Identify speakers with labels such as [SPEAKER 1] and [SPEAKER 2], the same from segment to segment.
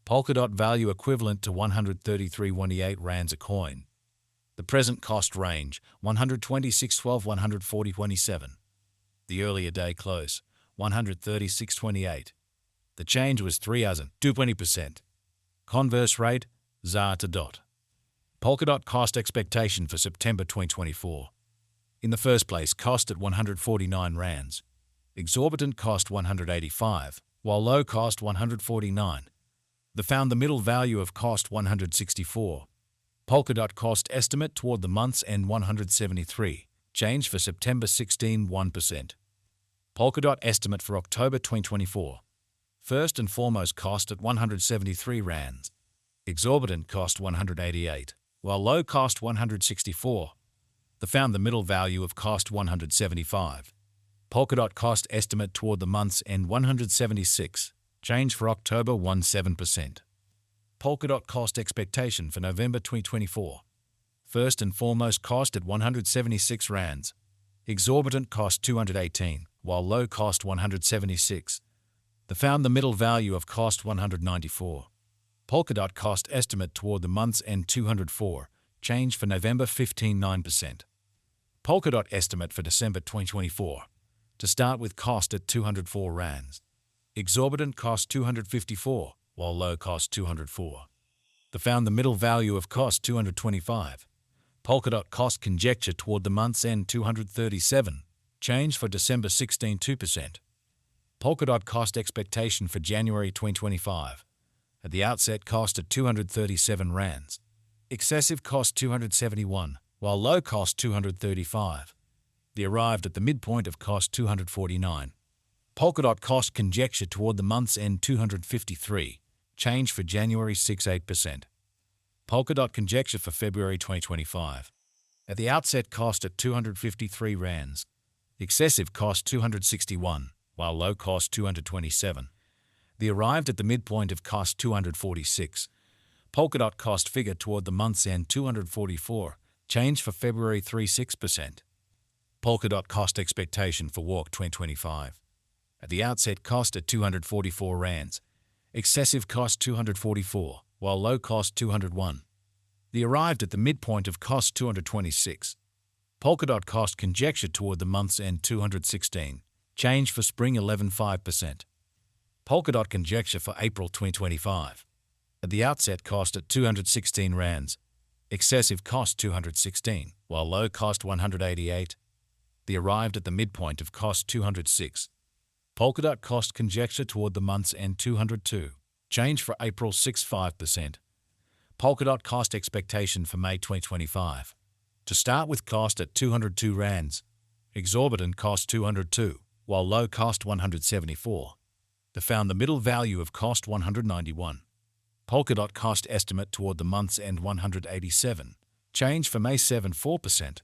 [SPEAKER 1] Polkadot value equivalent to 133.18 rands a coin. The present cost range 126.12–140.27. The earlier day close 136.28. The change was 3.20%. Converse rate ZAR to DOT. Polkadot cost expectation for September 2024. In the first place, cost at 149 rands. Exorbitant cost 185, while low cost 149. Found the middle value of cost 164. Polkadot cost estimate toward the month's end 173. Change for September 16 1%. Polkadot estimate for October 2024. First and foremost cost at 173 rands. Exorbitant cost 188, while low cost 164. Found the middle value of cost 175. Polkadot cost estimate toward the month's end 176. Change for October 17%. Polkadot cost expectation for November 2024. First and foremost cost at 176 rands. Exorbitant cost 218, while low cost 176. Found the middle value of cost 194. Polkadot cost estimate toward the month's end 204. Change for November 15 9%. Polkadot estimate for December 2024. To start with, cost at 204 rands. Exorbitant cost 254, while low cost 204. Found the middle value of cost 225. Polkadot cost conjecture toward the month's end 237. Change for December 16 2%. Polkadot cost expectation for January 2025. At the outset, cost at 237 rands. Excessive cost 271, while low cost 235. Arrived at the midpoint of cost 249. Polkadot cost conjecture toward the month's end 253. Change for January 6.8%. Polkadot conjecture for February 2025. At the outset, cost at 253 rands. Excessive cost 261, while low cost 227. Arrived at the midpoint of cost 246. Polkadot cost figure toward the month's end 244. Change for February 3.6%. Polkadot cost expectation for Walk 2025. At the outset, cost at 244 rands. Excessive cost 244, while low cost 201. Arrived at the midpoint of cost 226. Polkadot cost conjecture toward the month's end 216. Change for spring 11.5%. Polkadot conjecture for April 2025. At the outset, cost at 216 rands. Excessive cost 216, while low cost 188. Arrived at the midpoint of cost 206. Polkadot cost conjecture toward the month's end 202. Change for April 6.5%. Polkadot cost expectation for May 2025. To start with, cost at 202 rands. Exorbitant cost 202, while low cost 174. Found the middle value of cost 191. Polkadot cost estimate toward the month's end 187. Change for May 7.4%.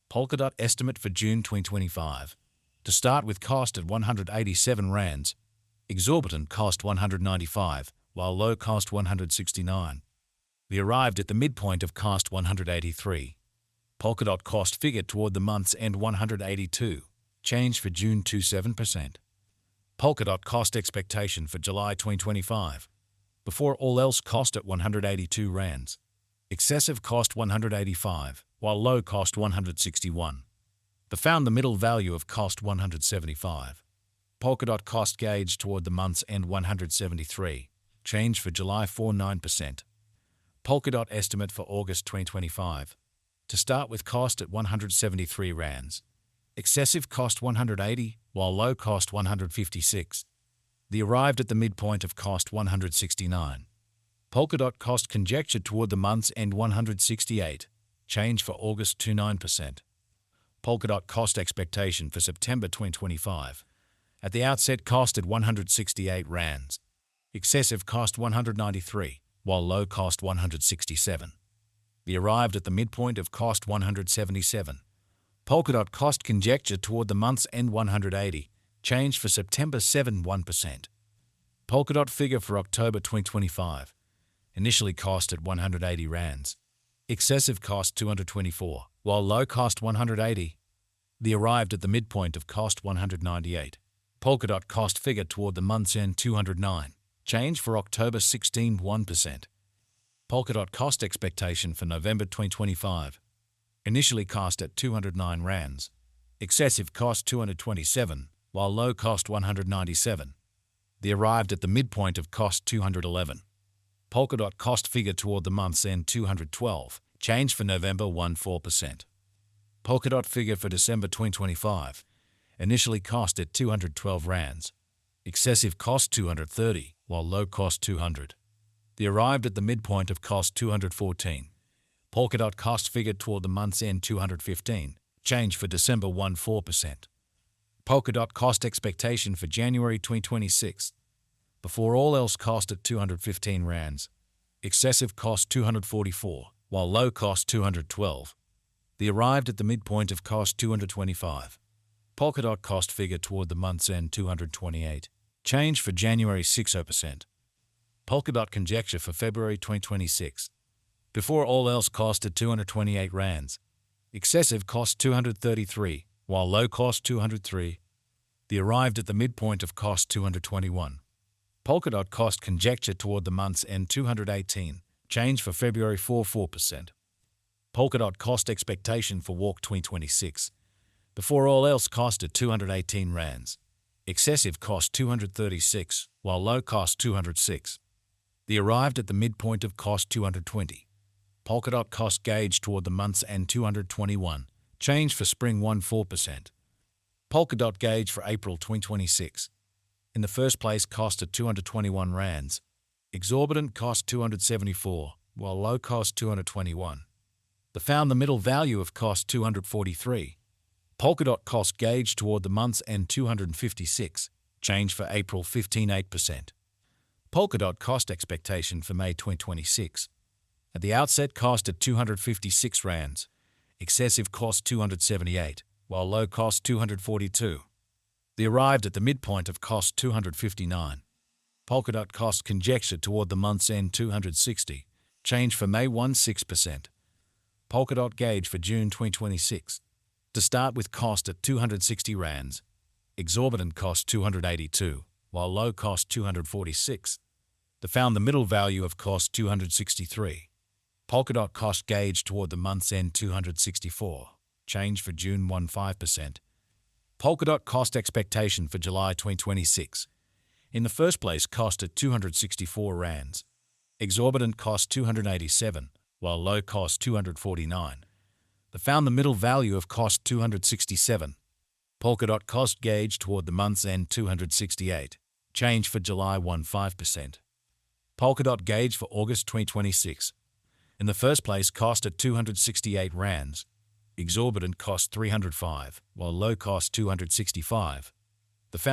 [SPEAKER 1] Polkadot estimate for June 2025. To start with, cost at 187 rands. Exorbitant cost 195, while low cost 169. Arrived at the midpoint of cost 183. Polkadot cost figure toward the month's end 182. Change for June 27%. Polkadot cost expectation for July 2025. Before all else, cost at 182 rands. Excessive cost 185, while low cost 161. Found the middle value of cost 175. Polkadot cost gauge toward the month's end 173. Change for July 4 9%. Polkadot estimate for August 2025. To start with, cost at 173 rands. Excessive cost 180, while low cost 156. Arrived at the midpoint of cost 169. Polkadot cost conjecture toward the month's end 168. Change for August 29%. Polkadot cost expectation for September 2025. At the outset, cost at 168 rands. Excessive cost 193, while low cost 167. Arrived at the midpoint of cost 177. Polkadot cost conjecture toward the month's end 180. Change for September 7 1%. Polkadot figure for October 2025. Initially cost at 180 rands. Excessive cost 224, while low cost 180. Arrived at the midpoint of cost 198. Polkadot cost figure toward the month's end 209. Change for October 16, 1%. Polkadot cost expectation for November 2025. Initially cost at 209 rands. Excessive cost 227, while low cost 197. They arrived at the midpoint of cost 211. Polkadot cost figure toward the month's end 212. Change for November 14%. Polkadot figure for December 2025. Initially cost at 212 rands. Excessive cost 230, while low cost 200. They arrived at the midpoint of cost 214. Polkadot cost figure toward the month's end 215. Change for December 14%. Polkadot cost expectation for January 2026. Before all else cost at 215 rands. Excessive cost 244, while low cost 212. They arrived at the midpoint of cost 225. Polkadot cost figure toward the month's end 228. Change for January 60%. Polkadot conjecture for February 2026. Before all else cost at 228 rands. Excessive cost 233, while low cost 203. They arrived at the midpoint of cost 221. Polkadot cost conjecture toward the month's end 218. Change for February 4%. Polkadot cost expectation for Walk 2026. Before all else cost at 218 rands. Excessive cost 236, while low cost 206. They arrived at the midpoint of cost 220. Polkadot cost gauge toward the month's end 221. Change for spring 14%. Polkadot gauge for April 2026. In the first place cost at 221 rands. Exorbitant cost 274, while low cost 221. They found the middle value of cost 243. Polkadot cost gauge toward the month's end 256. Change for April 15.8%. Polkadot cost expectation for May 2026. At the outset cost at 256 rands. Excessive cost 278, while low cost 242. They arrived at the midpoint of cost 259. Polkadot cost conjecture toward the month's end 260. Change for May 16%. Polkadot gauge for June 2026. To start with cost at 260 rands. Exorbitant cost 282, while low cost 246. They found the middle value of cost 263. Polkadot cost gauge toward the month's end 264. Change for June 15%. Polkadot cost expectation for July 2026. In the first place cost at 264 rands. Exorbitant cost 287, while low cost 249. They found the middle value of cost 267. Polkadot cost gauge toward the month's end 268. Change for July 15%. Polkadot gauge for August 2026. In the first place cost at 268 rands. Exorbitant cost 305, while low cost 265. They found